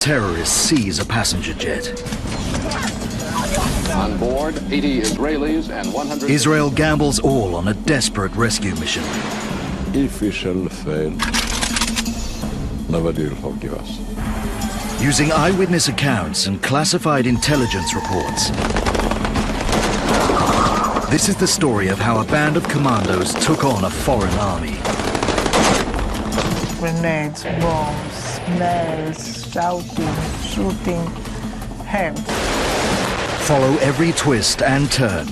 Terrorists seize a passenger jet. On board, 80 Israelis and 100... Israel gambles all on a desperate rescue mission. If we shall fail, nobody will forgive us. Using eyewitness accounts and classified intelligence reports, this is the story of how a band of commandos took on a foreign army. Grenades, bombs, smells, shouting, shooting, hell. Follow every twist and turn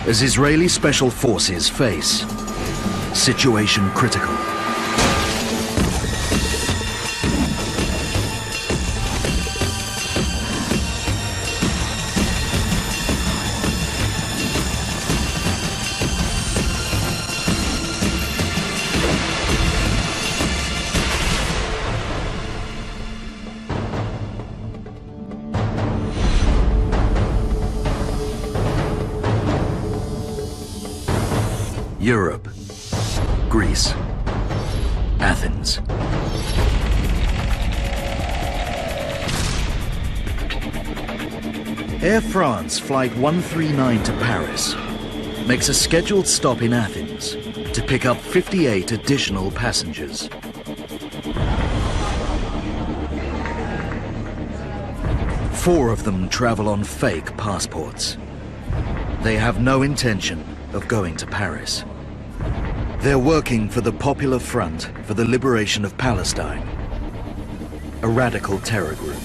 as Israeli special forces face situation critical. Europe, Greece, Athens. Air France Flight 139 to Paris makes a scheduled stop in Athens to pick up 58 additional passengers. Four of them travel on fake passports. They have no intention of going to Paris. They're working for the Popular Front for the Liberation of Palestine, a radical terror group.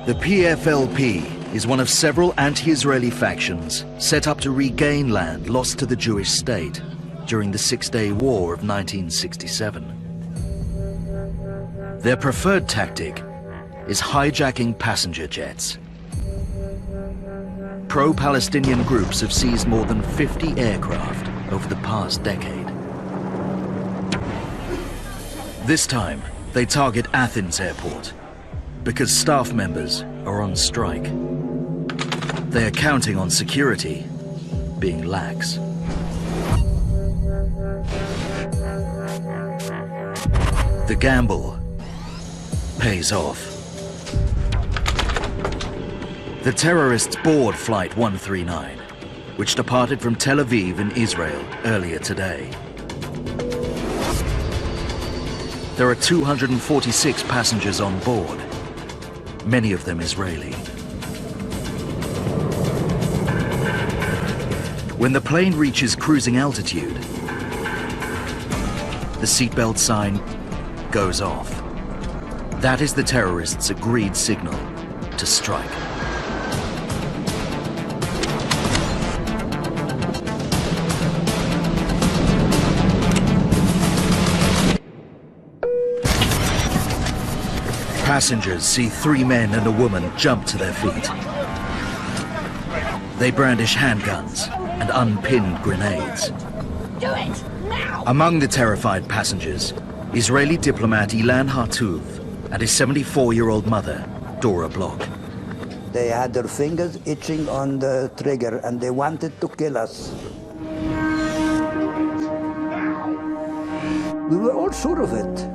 The PFLP is one of several anti-Israeli factions set up to regain land lost to the Jewish state during the Six-Day War of 1967. Their preferred tactic is hijacking passenger jets. Pro-Palestinian groups have seized more than 50 aircraft over the past decade. This time, they target Athens airport because staff members are on strike. They are counting on security being lax. The gamble pays off. The terrorists board Flight 139, which departed from Tel Aviv in Israel earlier today. There are 246 passengers on board, many of them Israeli. When the plane reaches cruising altitude, the seatbelt sign goes off. That is the terrorists' agreed signal to strike. Passengers see three men and a woman jump to their feet. They brandish handguns and unpinned grenades. Do it now! Among the terrified passengers, Israeli diplomat Ilan Hartuv and his 74-year-old mother, Dora Bloch. They had their fingers itching on the trigger and they wanted to kill us. We were all sure of it.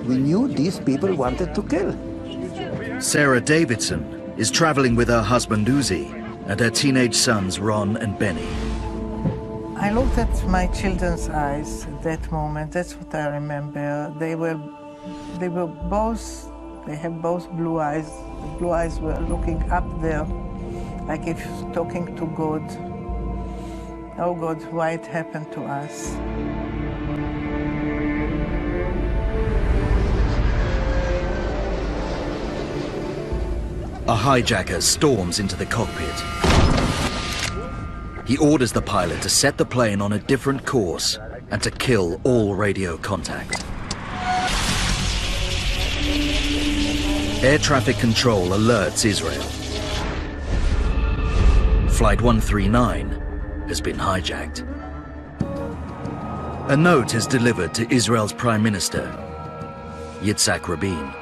We knew these people wanted to kill. Sarah Davidson is traveling with her husband Uzi and her teenage sons Ron and Benny. I looked at my children's eyes at that moment. That's what I remember. They have both blue eyes. The blue eyes were looking up there, like if talking to God. Oh God, why it happened to us? A hijacker storms into the cockpit. He orders the pilot to set the plane on a different course and to kill all radio contact. Air traffic control alerts Israel. Flight 139 has been hijacked. A note is delivered to Israel's Prime Minister, Yitzhak Rabin.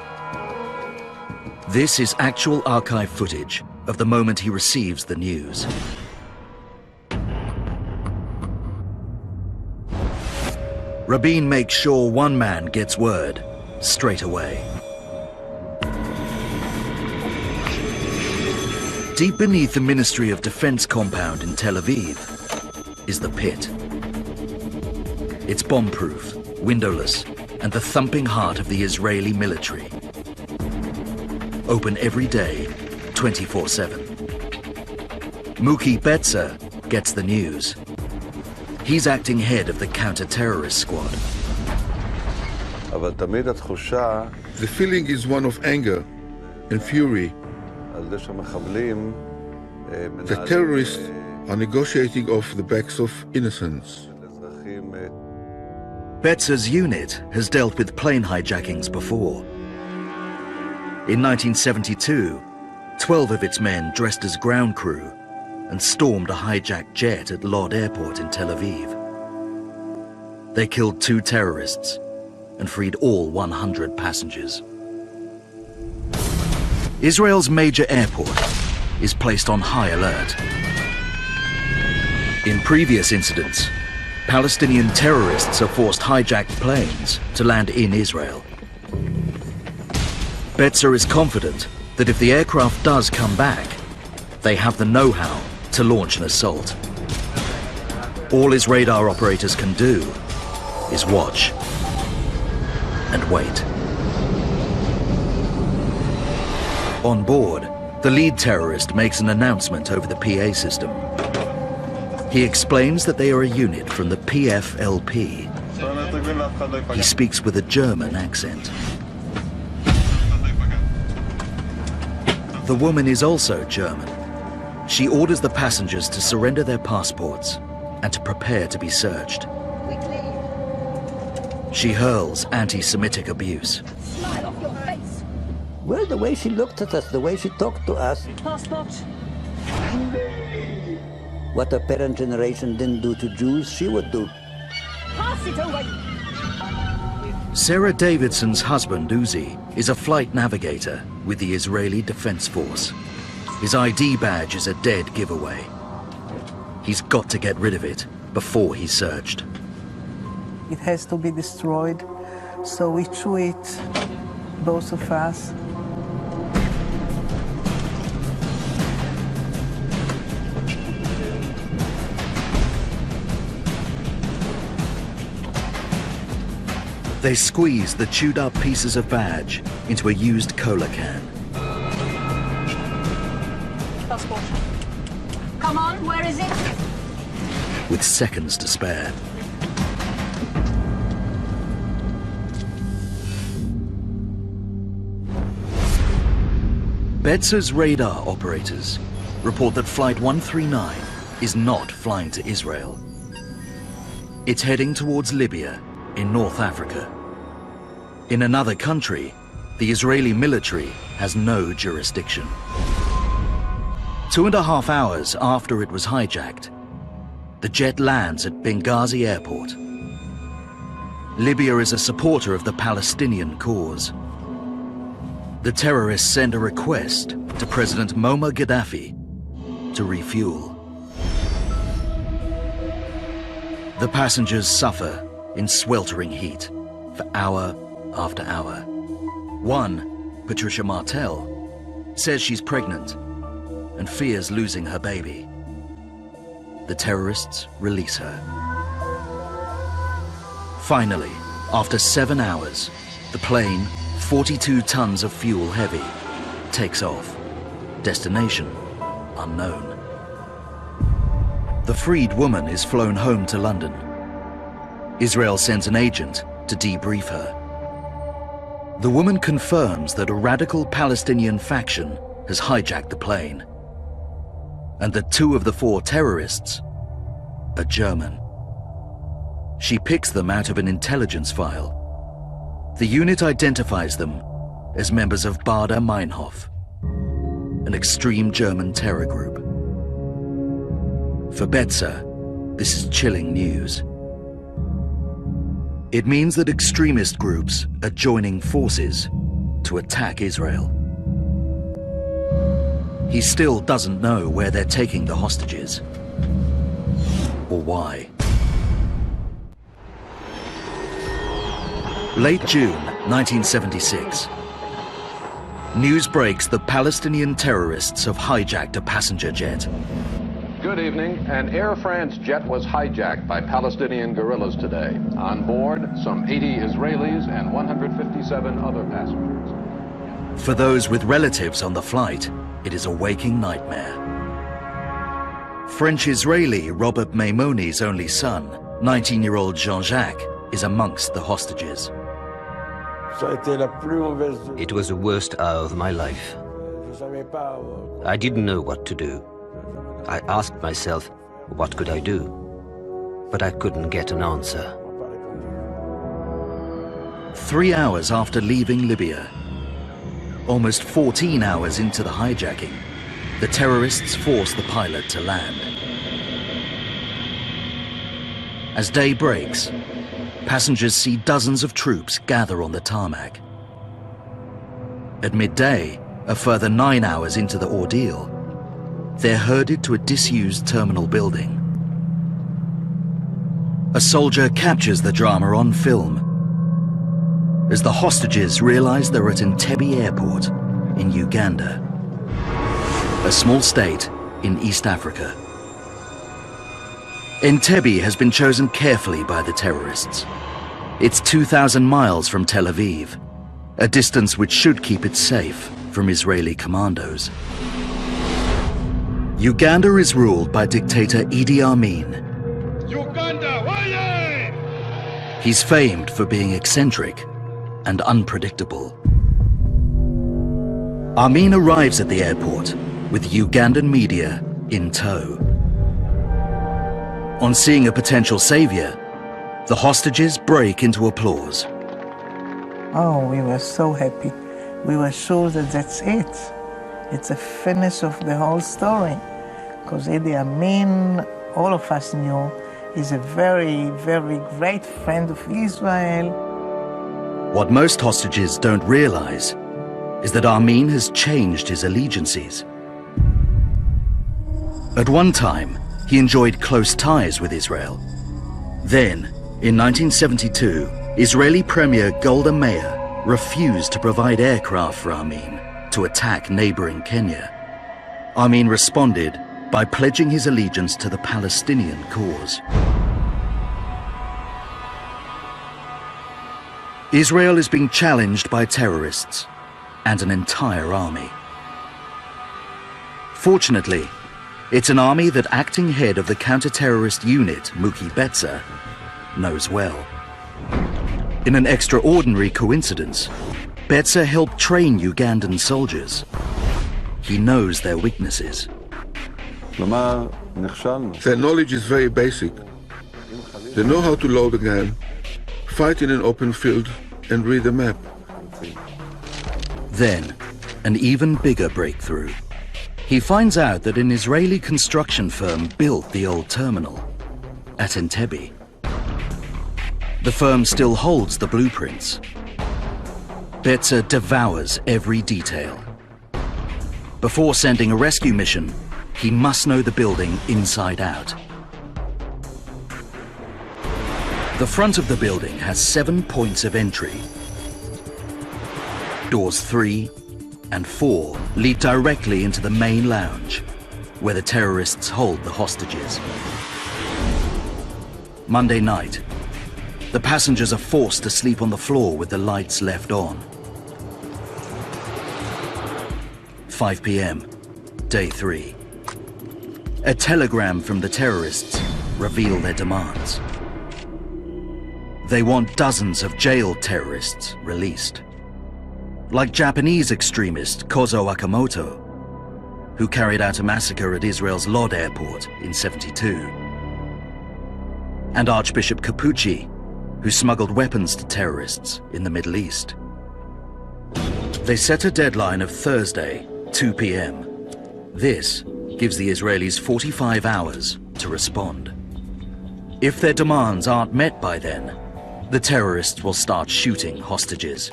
This is actual archive footage of the moment he receives the news. Rabin makes sure one man gets word straight away. Deep beneath the Ministry of Defense compound in Tel Aviv is the pit. It's bomb-proof, windowless, and the thumping heart of the Israeli military. Open every day, 24/7. Muki Betzer gets the news. He's acting head of the counter-terrorist squad. The feeling is one of anger and fury. The terrorists are negotiating off the backs of innocents. Betzer's unit has dealt with plane hijackings before. In 1972, 12 of its men dressed as ground crew and stormed a hijacked jet at Lod Airport in Tel Aviv. They killed 2 terrorists and freed all 100 passengers. Israel's major airport is placed on high alert. In previous incidents, Palestinian terrorists have forced hijacked planes to land in Israel. Betzer is confident that if the aircraft does come back, they have the know-how to launch an assault. All his radar operators can do is watch and wait. On board, the lead terrorist makes an announcement over the PA system. He explains that they are a unit from the PFLP. He speaks with a German accent. The woman is also German. She orders the passengers to surrender their passports and to prepare to be searched. She hurls anti-Semitic abuse. Smile off your face. Well, the way she looked at us, the way she talked to us. Passport. What her parent generation didn't do to Jews, she would do. Pass it away. Sarah Davidson's husband, Uzi, is a flight navigator with the Israeli Defense Force. His ID badge is a dead giveaway. He's got to get rid of it before he's searched. It has to be destroyed, so we chew it, both of us. They squeeze the chewed up pieces of badge into a used cola can. Passport. Come on, where is it? With seconds to spare. Betzer's radar operators report that Flight 139 is not flying to Israel. It's heading towards Libya in North Africa. In another country, the Israeli military has no jurisdiction. 2.5 hours after it was hijacked, the jet lands at Benghazi Airport. Libya is a supporter of the Palestinian cause. The terrorists send a request to President Muammar Gaddafi to refuel. The passengers suffer in sweltering heat for hour after hour. One, Patricia Martel, says she's pregnant and fears losing her baby. The terrorists release her. Finally, after 7 hours, the plane, 42 tons of fuel heavy, takes off. Destination unknown. The freed woman is flown home to London. Israel sends an agent to debrief her. The woman confirms that a radical Palestinian faction has hijacked the plane, and that 2 of the 4 terrorists are German. She picks them out of an intelligence file. The unit identifies them as members of Baader Meinhof, an extreme German terror group. For Betzer, this is chilling news. It means that extremist groups are joining forces to attack Israel. He still doesn't know where they're taking the hostages, or why. Late June 1976. News breaks that Palestinian terrorists have hijacked a passenger jet. Good evening. An Air France jet was hijacked by Palestinian guerrillas today. On board, some 80 Israelis and 157 other passengers. For those with relatives on the flight, it is a waking nightmare. French-Israeli Robert Maimoni's only son, 19-year-old Jean-Jacques, is amongst the hostages. It was the worst hour of my life. I didn't know what to do. I asked myself, what could I do? But I couldn't get an answer. 3 hours after leaving Libya, almost 14 hours into the hijacking, the terrorists force the pilot to land. As day breaks, passengers see dozens of troops gather on the tarmac. At midday, a further 9 hours into the ordeal, they're herded to a disused terminal building. A soldier captures the drama on film as the hostages realize they're at Entebbe Airport in Uganda, a small state in East Africa. Entebbe has been chosen carefully by the terrorists. It's 2,000 miles from Tel Aviv, a distance which should keep it safe from Israeli commandos. Uganda is ruled by dictator Idi Amin. Uganda, waye! He's famed for being eccentric and unpredictable. Amin arrives at the airport with Ugandan media in tow. On seeing a potential savior, the hostages break into applause. Oh, we were so happy. We were sure that that's it. It's a finish of the whole story. Because Idi Amin, all of us knew, is a very, very great friend of Israel. What most hostages don't realize is that Amin has changed his allegiances. At one time, he enjoyed close ties with Israel. Then, in 1972, Israeli Premier Golda Meir refused to provide aircraft for Amin to attack neighboring Kenya. Amin responded by pledging his allegiance to the Palestinian cause. Israel is being challenged by terrorists and an entire army. Fortunately, it's an army that acting head of the counter-terrorist unit, Muki Betsa, knows well. In an extraordinary coincidence, Betsa helped train Ugandan soldiers. He knows their weaknesses. Their knowledge is very basic. They know how to load a gun, fight in an open field, and read a map. Then, an even bigger breakthrough. He finds out that an Israeli construction firm built the old terminal at Entebbe. The firm still holds the blueprints. Betsa devours every detail. Before sending a rescue mission, he must know the building inside out. The front of the building has 7 points of entry. Doors 3 and 4 lead directly into the main lounge, where the terrorists hold the hostages. Monday night, the passengers are forced to sleep on the floor with the lights left on. 5 p.m., day 3. A telegram from the terrorists reveals their demands. They want dozens of jailed terrorists released. Like Japanese extremist Kozo Akamoto, who carried out a massacre at Israel's Lod airport in '72. And Archbishop Capucci, who smuggled weapons to terrorists in the Middle East. They set a deadline of Thursday, 2 p.m. This gives the Israelis 45 hours to respond. If their demands aren't met by then, the terrorists will start shooting hostages.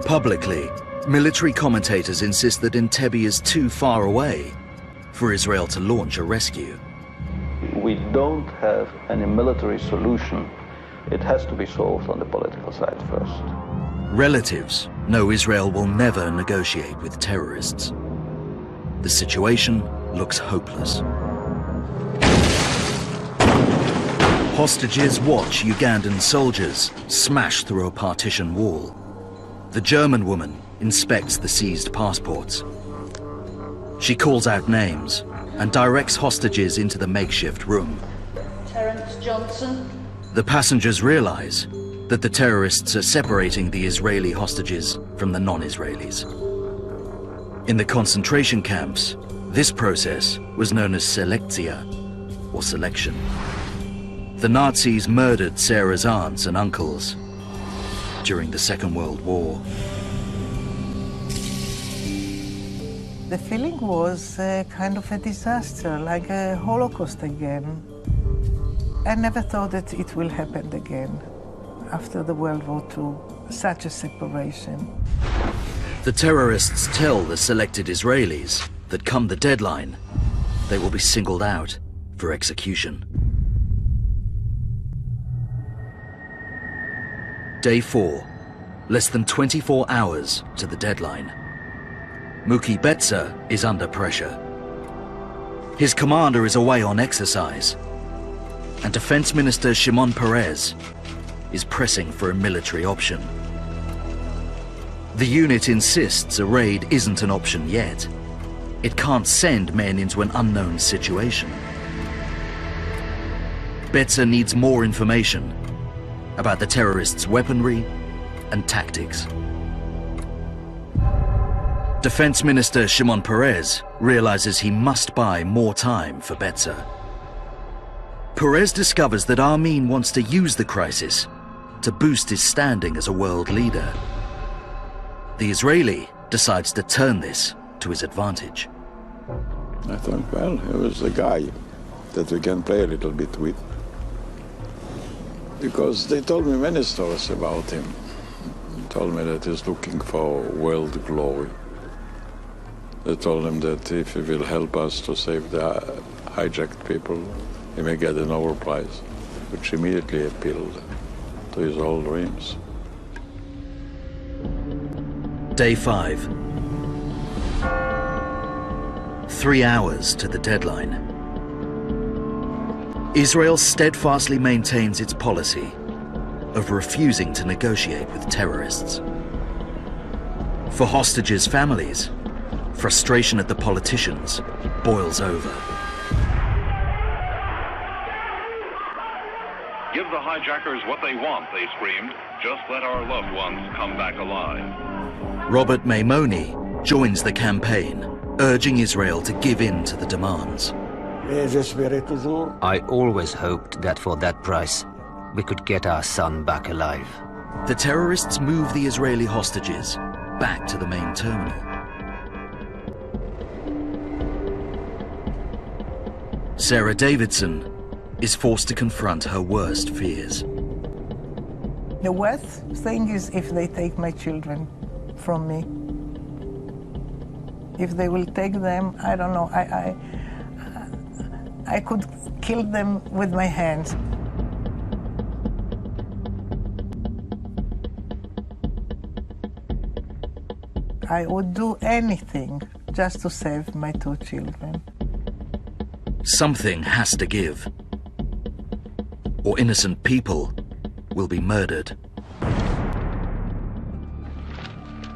Publicly, military commentators insist that Entebbe is too far away for Israel to launch a rescue. We don't have any military solution it has to be solved on the political side first. Relatives know Israel will never negotiate with terrorists. The situation looks hopeless. Hostages watch Ugandan soldiers smash through a partition wall. The German woman inspects the seized passports. She calls out names and directs hostages into the makeshift room. Terence Johnson. The passengers realize that the terrorists are separating the Israeli hostages from the non-Israelis. In the concentration camps, this process was known as selektia, or selection. The Nazis murdered Sarah's aunts and uncles during the Second World War. The feeling was kind of a disaster, like a Holocaust again. I never thought that it will happen again after the World War II, such a separation. The terrorists tell the selected Israelis that come the deadline, they will be singled out for execution. Day 4, less than 24 hours to the deadline. Muki Betzer is under pressure. His commander is away on exercise, and Defense Minister Shimon Peres is pressing for a military option. The unit insists a raid isn't an option yet. It can't send men into an unknown situation. Betzer needs more information about the terrorists' weaponry and tactics. Defense Minister Shimon Peres realizes he must buy more time for Betzer. Peres discovers that Armin wants to use the crisis to boost his standing as a world leader. The Israeli decides to turn this to his advantage. I thought, well, he was a guy that we can play a little bit with. Because they told me many stories about him. They told me that he's looking for world glory. They told him that if he will help us to save the hijacked people, he may get a Nobel Prize, which immediately appealed to his old dreams. Day 5. 3 hours to the deadline. Israel steadfastly maintains its policy of refusing to negotiate with terrorists. For hostages' families, frustration at the politicians boils over. Give the hijackers what they want, they screamed. Just let our loved ones come back alive. Robert Maimoni joins the campaign, urging Israel to give in to the demands. I always hoped that for that price, we could get our son back alive. The terrorists move the Israeli hostages back to the main terminal. Sarah Davidson is forced to confront her worst fears. The worst thing is if they take my children from me. If they will take them, I don't know, I could kill them with my hands. I would do anything just to save my 2 children. Something has to give, or innocent people will be murdered.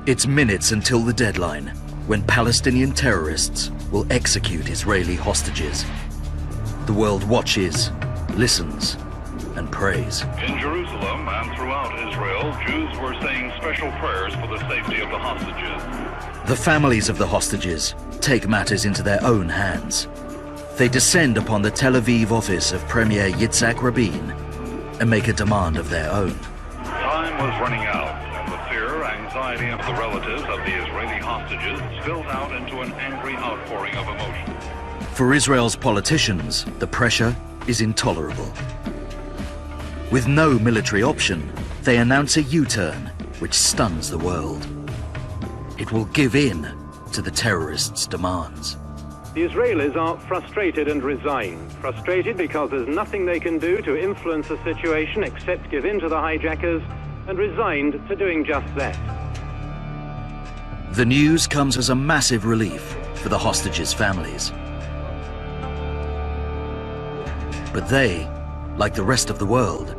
It's minutes until the deadline, when Palestinian terrorists will execute Israeli hostages. The world watches, listens, and prays. In Jerusalem and throughout Israel, Jews were saying special prayers for the safety of the hostages. The families of the hostages take matters into their own hands. They descend upon the Tel Aviv office of Premier Yitzhak Rabin and make a demand of their own. Time was running out, and the fear, anxiety of the relatives of the Israeli hostages spilled out into an angry outpouring of emotion. For Israel's politicians, the pressure is intolerable. With no military option, they announce a U-turn which stuns the world. It will give in to the terrorists' demands. The Israelis are frustrated and resigned. Frustrated because there's nothing they can do to influence the situation except give in to the hijackers, and resigned to doing just that. The news comes as a massive relief for the hostages' families. But they, like the rest of the world,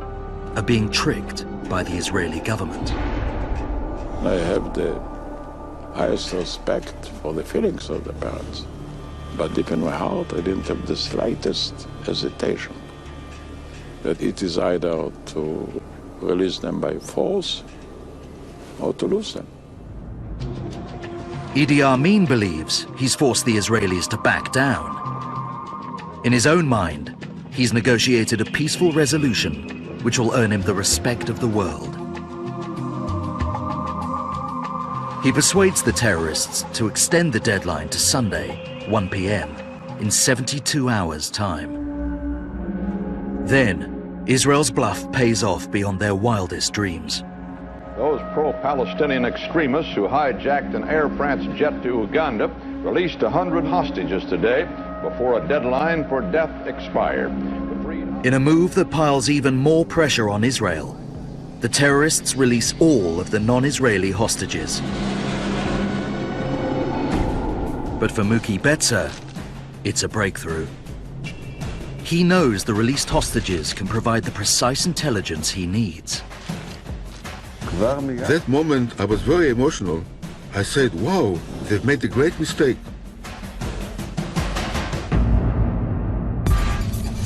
are being tricked by the Israeli government. I have the highest respect for the feelings of the parents. But deep in my heart, I didn't have the slightest hesitation that it is either to release them by force or to lose them. Idi Amin believes he's forced the Israelis to back down. In his own mind, he's negotiated a peaceful resolution which will earn him the respect of the world. He persuades the terrorists to extend the deadline to Sunday, 1 p.m., in 72 hours' time. Then, Israel's bluff pays off beyond their wildest dreams. Those pro-Palestinian extremists who hijacked an Air France jet to Uganda released 100 hostages today before a deadline for death expired. In a move that piles even more pressure on Israel, the terrorists release all of the non-Israeli hostages. But for Mookie Betzer, it's a breakthrough. He knows the released hostages can provide the precise intelligence he needs. That moment I was very emotional. I said, wow, they've made a great mistake.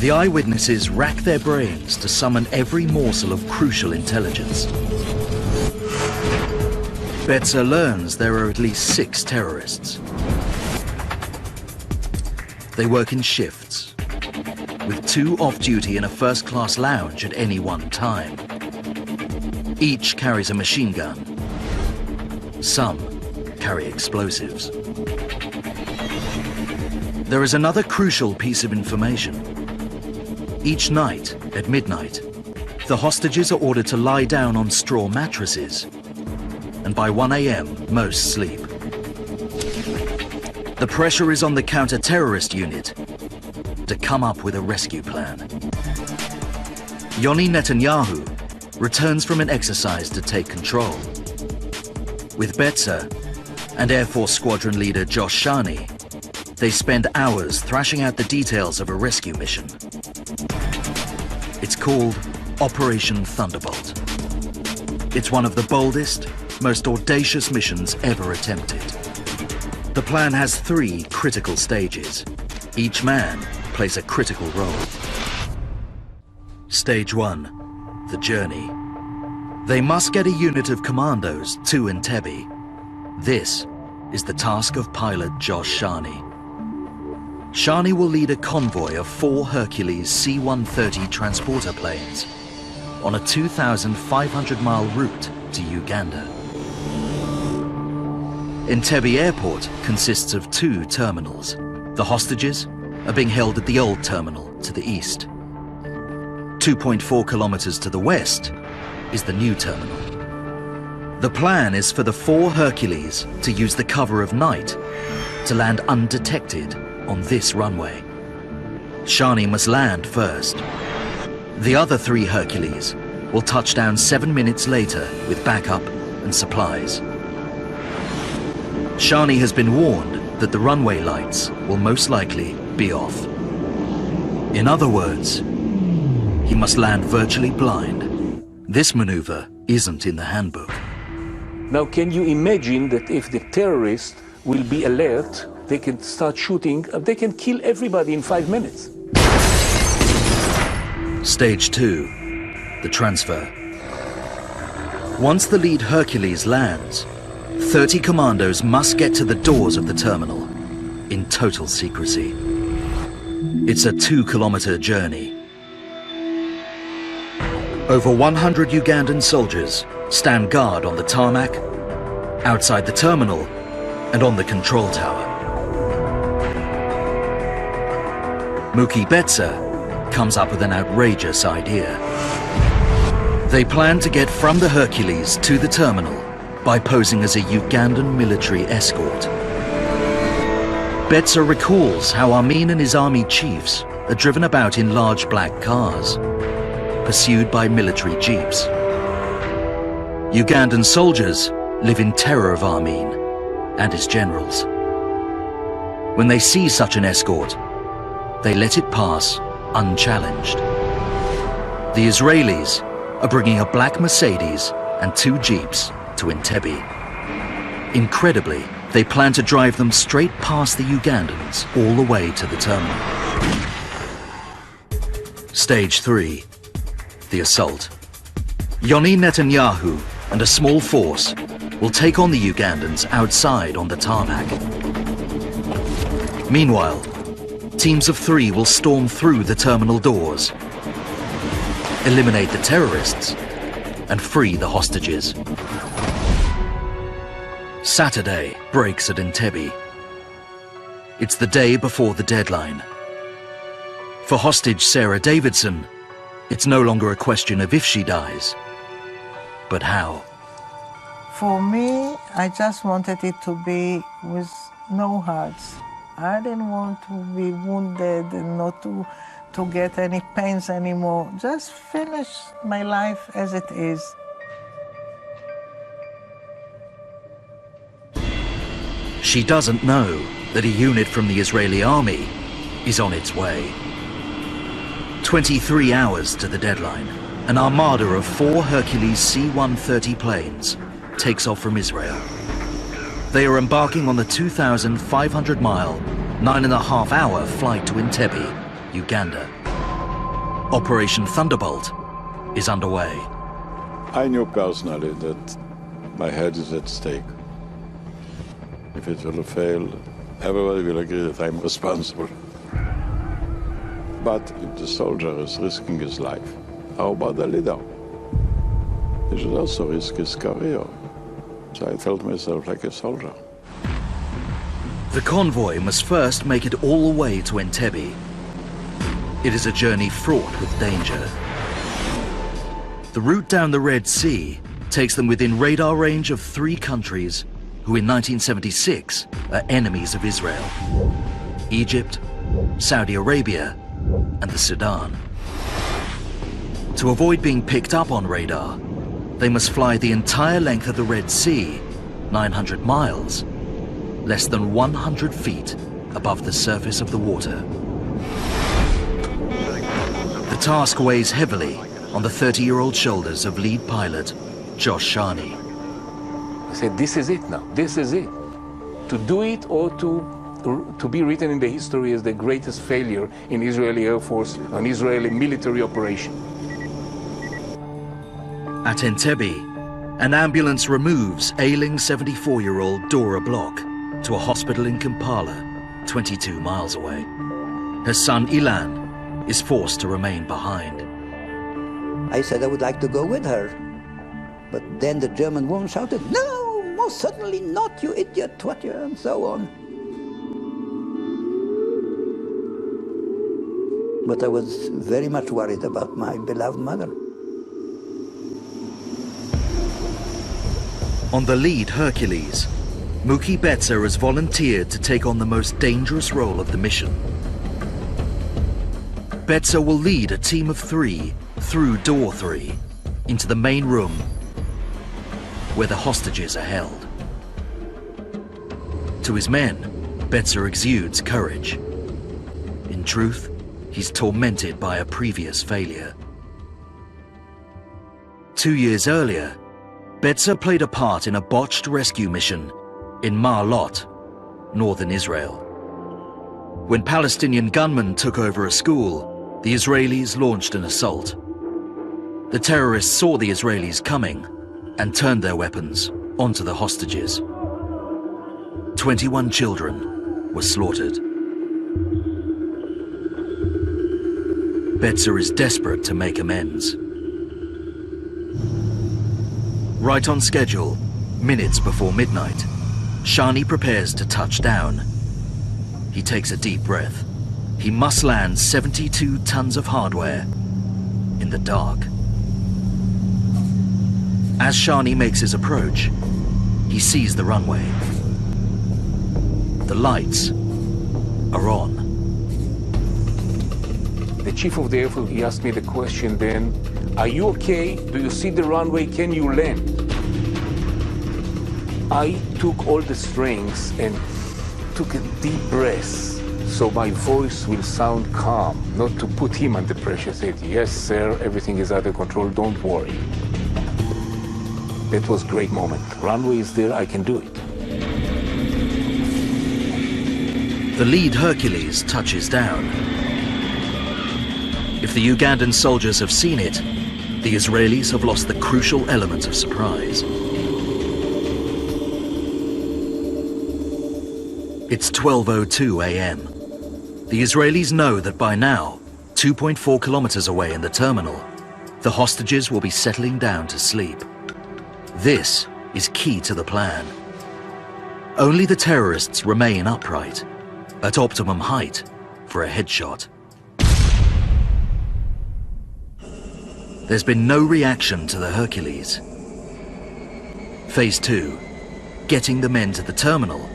The eyewitnesses rack their brains to summon every morsel of crucial intelligence. Betzer learns there are at least 6 terrorists. They work in shifts, with 2 off-duty in a first-class lounge at any one time. Each carries a machine gun. Some carry explosives. There is another crucial piece of information. Each night, at midnight, the hostages are ordered to lie down on straw mattresses, and by 1 a.m., most sleep. The pressure is on the counter-terrorist unit to come up with a rescue plan. Yoni Netanyahu returns from an exercise to take control. With Betzer and Air Force Squadron leader Josh Shani, they spend hours thrashing out the details of a rescue mission. It's called Operation Thunderbolt. It's one of the boldest, most audacious missions ever attempted. The plan has 3 critical stages. Each man plays a critical role. Stage 1. The journey. They must get a unit of commandos to Entebbe. This is the task of pilot Josh Shani. Shani will lead a convoy of 4 Hercules C-130 transporter planes on a 2,500-mile route to Uganda. Entebbe Airport consists of 2 terminals. The hostages are being held at the old terminal to the east. 2.4 kilometers to the west is the new terminal. The plan is for the 4 Hercules to use the cover of night to land undetected on this runway. Shani must land first. The other 3 Hercules will touch down 7 minutes later with backup and supplies. Shani has been warned that the runway lights will most likely be off. In other words, he must land virtually blind. This maneuver isn't in the handbook. Now, can you imagine that if the terrorists will be alert, they can start shooting, they can kill everybody in 5 minutes? Stage 2, the transfer. Once the lead Hercules lands, 30 commandos must get to the doors of the terminal in total secrecy. It's a 2-kilometer journey. Over 100 Ugandan soldiers stand guard on the tarmac, outside the terminal, and on the control tower. Mookie Betzer comes up with an outrageous idea. They plan to get from the Hercules to the terminal by posing as a Ugandan military escort. Betzer recalls how Amin and his army chiefs are driven about in large black cars, pursued by military jeeps. Ugandan soldiers live in terror of Amin and his generals. When they see such an escort, they let it pass unchallenged. The Israelis are bringing a black Mercedes and 2 jeeps to Entebbe. Incredibly, they plan to drive them straight past the Ugandans all the way to the terminal. Stage 3, the assault. Yoni Netanyahu and a small force will take on the Ugandans outside on the tarmac. Meanwhile, teams of 3 will storm through the terminal doors, eliminate the terrorists, and free the hostages. Saturday breaks at Entebbe. It's the day before the deadline. For hostage Sarah Davidson, it's no longer a question of if she dies, but how. For me, I just wanted it to be with no hurts. I didn't want to be wounded and not to get any pains anymore. Just finish my life as it is. She doesn't know that a unit from the Israeli army is on its way. 23 hours to the deadline, an armada of 4 Hercules C-130 planes takes off from Israel. They are embarking on the 2,500-mile, 9.5-hour flight to Entebbe, Uganda. Operation Thunderbolt is underway. I knew personally that my head is at stake. If it will fail, everybody will agree that I'm responsible. But if the soldier is risking his life, how about the leader? He should also risk his career. So I felt myself like a soldier. The convoy must first make it all the way to Entebbe. It is a journey fraught with danger. The route down the Red Sea takes them within radar range of 3 countries who in 1976 are enemies of Israel: Egypt, Saudi Arabia, and the Sudan. To avoid being picked up on radar, they must fly the entire length of the Red Sea, 900 miles, less than 100 feet above the surface of the water. The task weighs heavily on the 30-year-old shoulders of lead pilot Josh Shani. I said, this is it now, this is it. To do it or to be written in the history as the greatest failure in Israeli Air Force, an Israeli military operation. At Entebbe, an ambulance removes ailing 74-year-old Dora Block to a hospital in Kampala, 22 miles away. Her son Ilan is forced to remain behind. I said I would like to go with her. But then the German woman shouted, "No, most certainly not, you idiot, what you," and so on. But I was very much worried about my beloved mother. On the lead Hercules, Mookie Betzer has volunteered to take on the most dangerous role of the mission. Betzer will lead a team of 3 through door 3 into the main room where the hostages are held. To his men, Betzer exudes courage. In truth, he's tormented by a previous failure. 2 years earlier, Betzer played a part in a botched rescue mission in Ma'alot, northern Israel. When Palestinian gunmen took over a school, the Israelis launched an assault. The terrorists saw the Israelis coming and turned their weapons onto the hostages. 21 children were slaughtered. Betzer is desperate to make amends. Right on schedule, minutes before midnight, Shani prepares to touch down. He takes a deep breath. He must land 72 tons of hardware in the dark. As Shani makes his approach, he sees the runway. The lights are on. The chief of the Air Force, he asked me the question then, are you okay? Do you see the runway? Can you land? I took all the strings and took a deep breath so my voice will sound calm, not to put him under pressure. I said, yes, sir, everything is under control, don't worry. That was a great moment. Runway is there, I can do it. The lead Hercules touches down. If the Ugandan soldiers have seen it, the Israelis have lost the crucial element of surprise. It's 12:02 a.m. The Israelis know that by now, 2.4 kilometers away in the terminal, the hostages will be settling down to sleep. This is key to the plan. Only the terrorists remain upright, at optimum height for a headshot. There's been no reaction to the Hercules. Phase 2, getting the men to the terminal,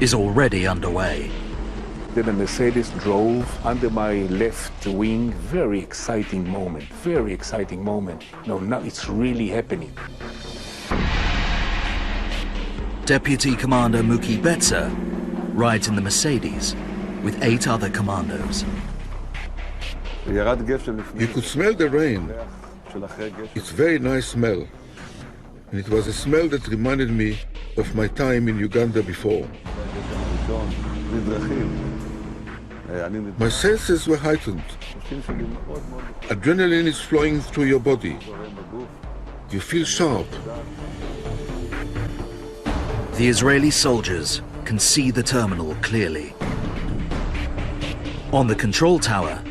is already underway. Then the Mercedes drove under my left wing. Very exciting moment, very exciting moment. No, now it's really happening. Deputy Commander Muki Betzer rides in the Mercedes with 8 other commandos. You could smell the rain. It's a very nice smell. And it was a smell that reminded me of my time in Uganda before. My senses were heightened. Adrenaline is flowing through your body. You feel sharp. The Israeli soldiers can see the terminal clearly. On the control tower,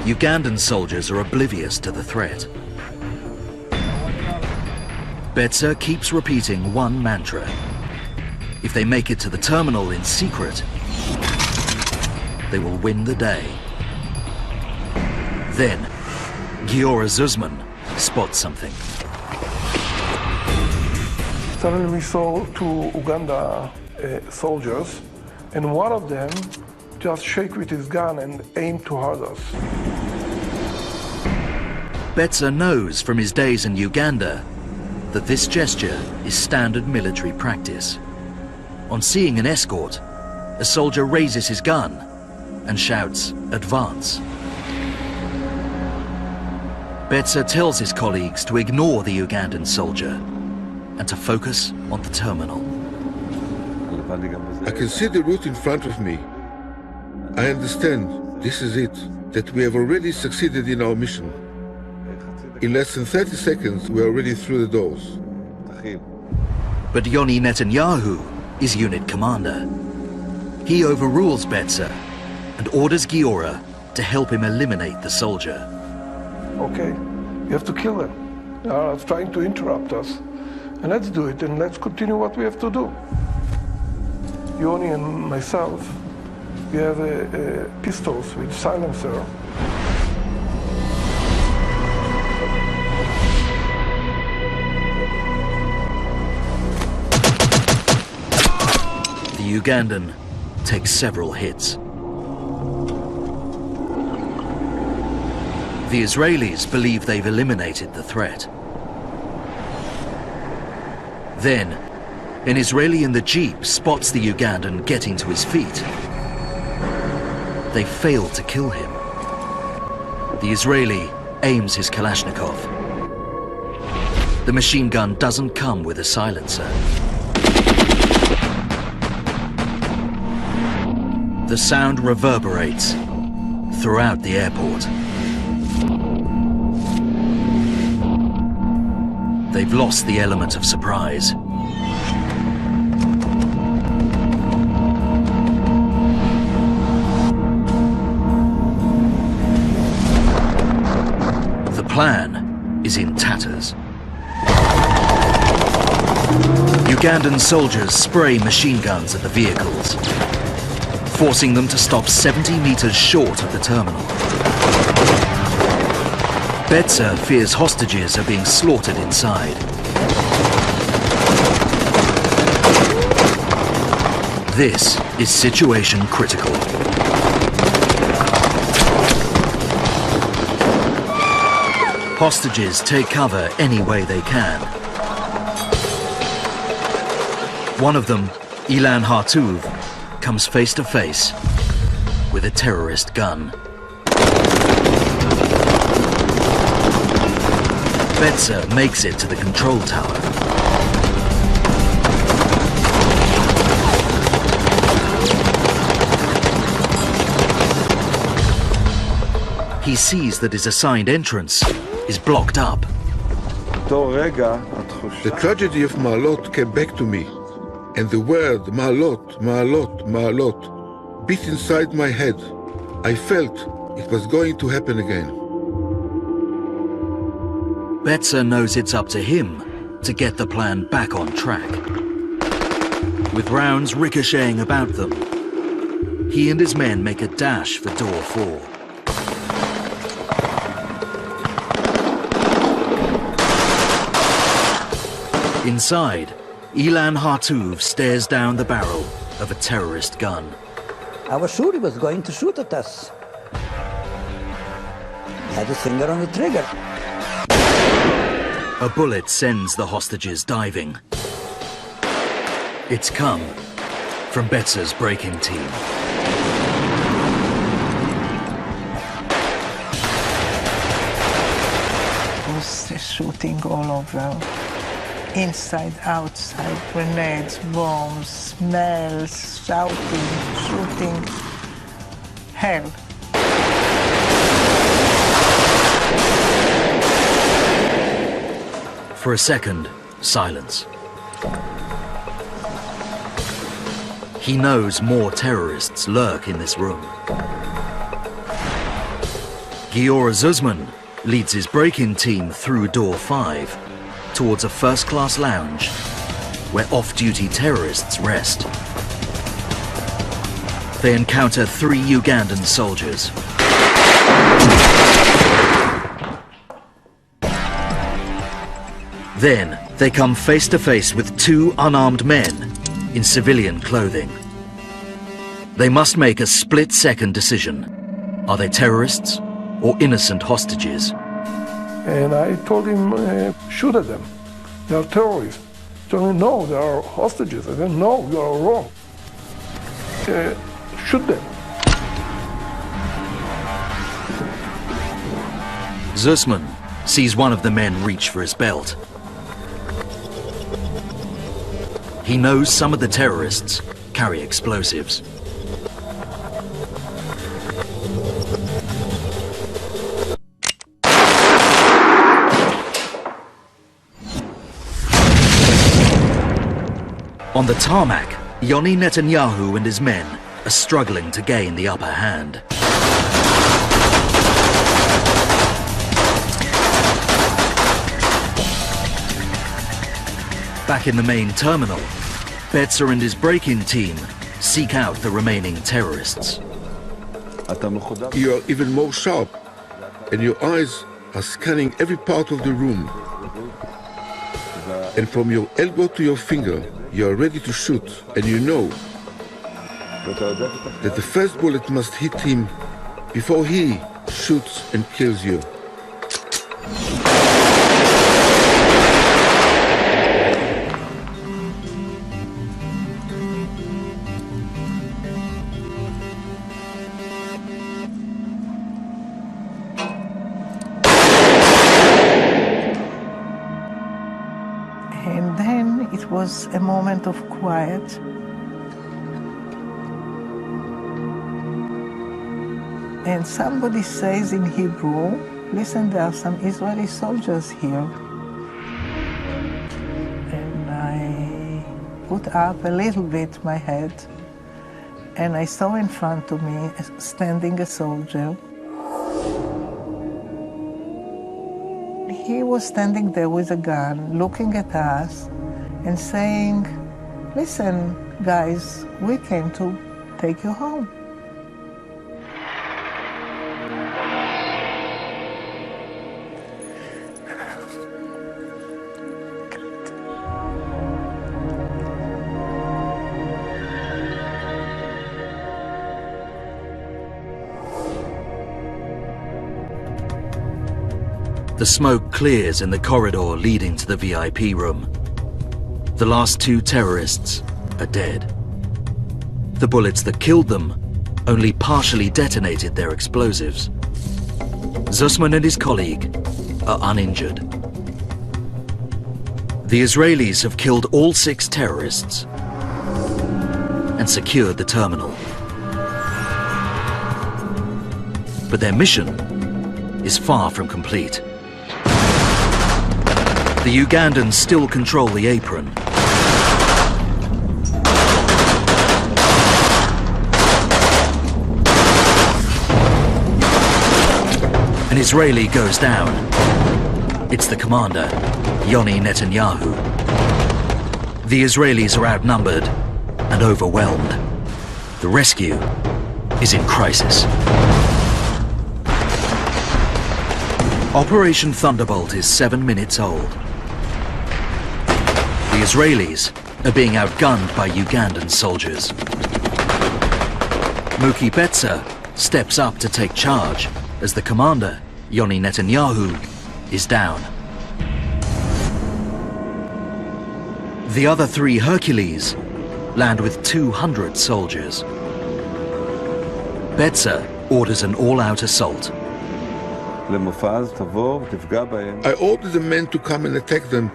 Ugandan soldiers are oblivious to the threat. Betzer keeps repeating one mantra. If they make it to the terminal in secret, they will win the day. Then, Giora Zuzman spots something. Suddenly we saw 2 Uganda soldiers, and one of them just shake with his gun and aim toward us. Betzer knows from his days in Uganda that this gesture is standard military practice. On seeing an escort, a soldier raises his gun and shouts, "Advance." Betzer tells his colleagues to ignore the Ugandan soldier and to focus on the terminal. I can see the route in front of me. I understand this is it, that we have already succeeded in our mission. In less than 30 seconds, we're already through the doors. But Yoni Netanyahu is unit commander. He overrules Betzer and orders Giora to help him eliminate the soldier. Okay, you have to kill them. It's trying to interrupt us. And let's do it, and let's continue what we have to do. Yoni and myself, we have pistols with silencer. The Ugandan takes several hits. The Israelis believe they've eliminated the threat. Then, an Israeli in the jeep spots the Ugandan getting to his feet. They fail to kill him. The Israeli aims his Kalashnikov. The machine gun doesn't come with a silencer. The sound reverberates throughout the airport. They've lost the element of surprise. The plan is in tatters. Ugandan soldiers spray machine guns at the vehicles, forcing them to stop 70 meters short of the terminal. Betzer fears hostages are being slaughtered inside. This is situation critical. Hostages take cover any way they can. One of them, Ilan Hartuv, comes face to face with a terrorist gun. Betzer makes it to the control tower. He sees that his assigned entrance is blocked up. The tragedy of Ma'alot came back to me, and the word Ma'alot, Ma'alot, Ma'alot beat inside my head. I felt it was going to happen again. Betzer knows it's up to him to get the plan back on track. With rounds ricocheting about them, he and his men make a dash for door 4. Inside, Ilan Hartuv stares down the barrel of a terrorist gun. I was sure he was going to shoot at us. Had his finger on the trigger. A bullet sends the hostages diving. It's come from Betzer's break-in team. It was shooting all over. Inside, outside, grenades, bombs, smells, shouting, shooting. Hell. For a second, silence. He knows more terrorists lurk in this room. Giora Zuzman leads his break-in team through door 5 towards a first-class lounge where off-duty terrorists rest. They encounter 3 Ugandan soldiers. Then they come face to face with 2 unarmed men in civilian clothing. They must make a split-second decision. Are they terrorists or innocent hostages? And I told him, shoot at them. They are terrorists. He told me, no, they are hostages. I said, no, you are wrong. Shoot them. Zuzman sees one of the men reach for his belt. He knows some of the terrorists carry explosives. On the tarmac, Yoni Netanyahu and his men are struggling to gain the upper hand. Back in the main terminal, Betzer and his break-in team seek out the remaining terrorists. You are even more sharp, and your eyes are scanning every part of the room. And from your elbow to your finger, you are ready to shoot, and you know that the first bullet must hit him before he shoots and kills you. And then it was a moment of quiet. And somebody says in Hebrew, listen, there are some Israeli soldiers here. And I put up a little bit my head, and I saw in front of me standing a soldier. He was standing there with a gun, looking at us and saying, listen, guys, we came to take you home. The smoke clears in the corridor leading to the VIP room. The last 2 terrorists are dead. The bullets that killed them only partially detonated their explosives. Zussman and his colleague are uninjured. The Israelis have killed all 6 terrorists and secured the terminal. But their mission is far from complete. The Ugandans still control the apron. An Israeli goes down. It's the commander, Yoni Netanyahu. The Israelis are outnumbered and overwhelmed. The rescue is in crisis. Operation Thunderbolt is 7 minutes old. The Israelis are being outgunned by Ugandan soldiers. Muki Betsa steps up to take charge as the commander, Yoni Netanyahu, is down. The other 3 Hercules land with 200 soldiers. Betsa orders an all-out assault. I ordered the men to come and attack them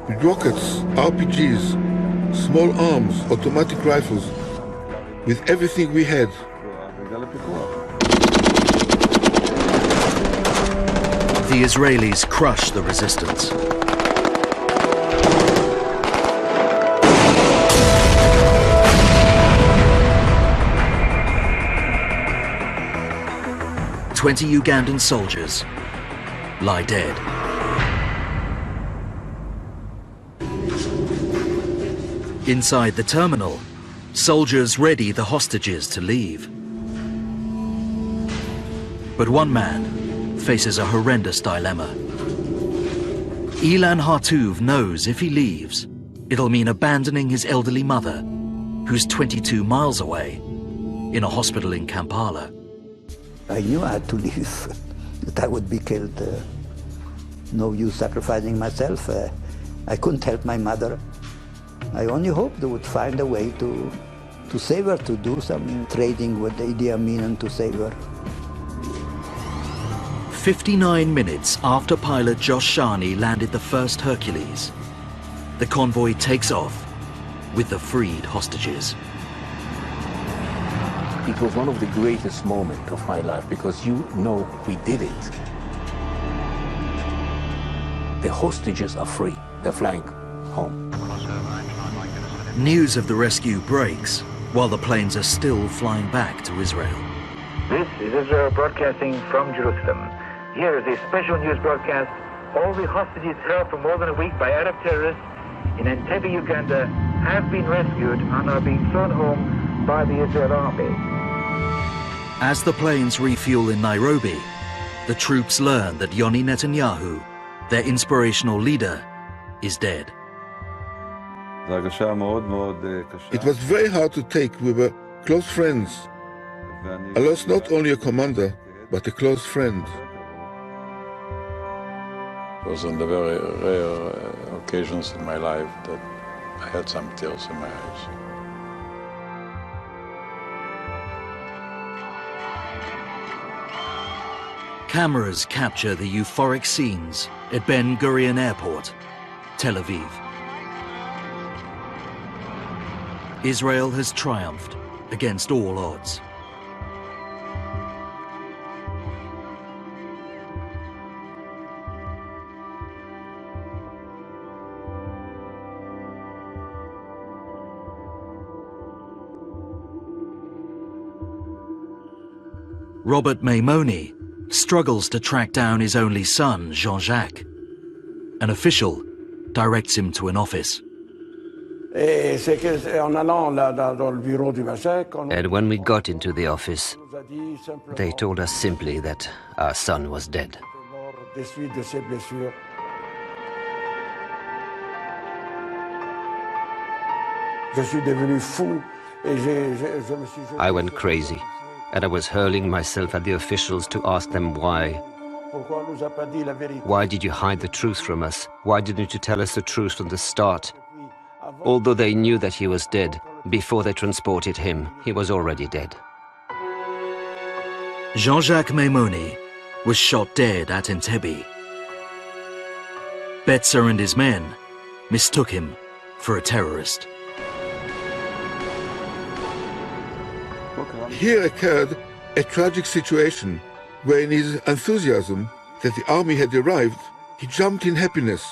with rockets, RPGs, small arms, automatic rifles, with everything we had. The Israelis crush the resistance. "20 Ugandan soldiers lie dead. Inside the terminal, soldiers ready the hostages to leave. But one man faces a horrendous dilemma. Ilan Hartuv knows if he leaves, it'll mean abandoning his elderly mother, who's 22 miles away, in a hospital in Kampala. I knew I had to leave, that I would be killed. No use sacrificing myself. I couldn't help my mother. I only hoped they would find a way to save her, to do some trading with Idi Amin and to save her. 59 minutes after pilot Josh Shani landed the first Hercules, the convoy takes off with the freed hostages. It was one of the greatest moments of my life because you know we did it. The hostages are free. They're flying home. News of the rescue breaks while the planes are still flying back to Israel. This is Israel broadcasting from Jerusalem. Here is a special news broadcast. All the hostages held for more than a week by Arab terrorists in Entebbe, Uganda, have been rescued and are being flown home by the Israel army. As the planes refuel in Nairobi, the troops learn that Yoni Netanyahu, their inspirational leader, is dead. It was very hard to take. We were close friends. I lost not only a commander, but a close friend. It was on the very rare occasions in my life that I had some tears in my eyes. Cameras capture the euphoric scenes at Ben Gurion Airport, Tel Aviv. Israel has triumphed against all odds. Robert Maimoni struggles to track down his only son, Jean-Jacques. An official directs him to an office. And when we got into the office, they told us simply that our son was dead. I went crazy, and I was hurling myself at the officials to ask them why Why did you hide the truth from us? Why didn't you tell us the truth from the start? Although they knew that he was dead, before they transported him, he was already dead. Jean-Jacques Meimouni was shot dead at Entebbe. Betzer and his men mistook him for a terrorist. Here occurred a tragic situation where in his enthusiasm that the army had arrived, he jumped in happiness,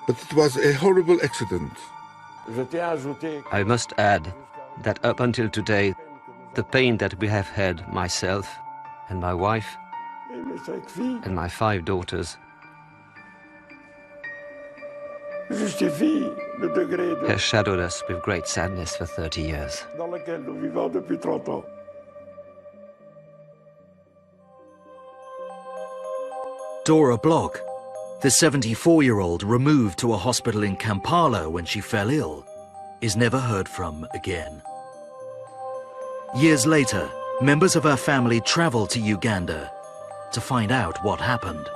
but it was a horrible accident. I must add that up until today, the pain that we have had, myself and my wife and my 5 daughters, has shadowed us with great sadness for 30 years. Dora Bloch, the 74-year-old removed to a hospital in Kampala when she fell ill, is never heard from again. Years later, members of her family traveled to Uganda to find out what happened.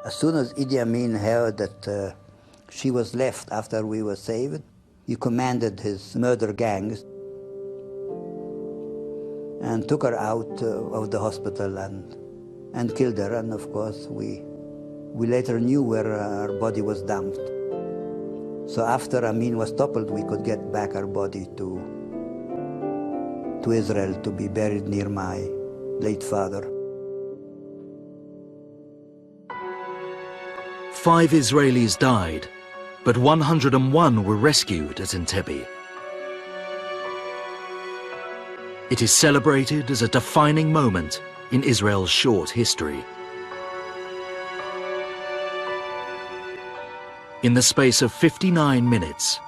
As soon as Idi Amin heard that she was left after we were saved, he commanded his murder gangs and took her out of the hospital and killed her. And of course, we later knew where her body was dumped. So after Amin was toppled, we could get back her body to Israel to be buried near my late father. 5 Israelis died, but 101 were rescued at Entebbe. It is celebrated as a defining moment in Israel's short history. In the space of 59 minutes,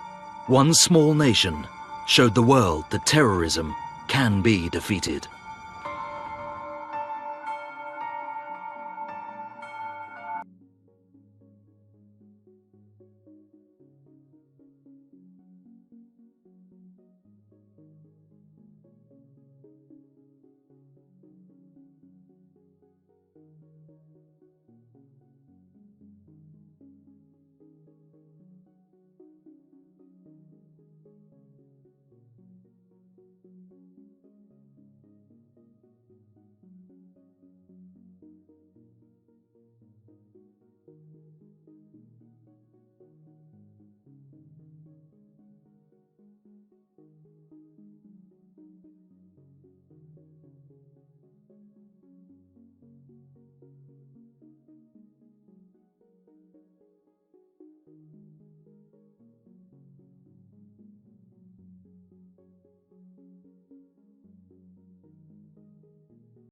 one small nation showed the world that terrorism can be defeated.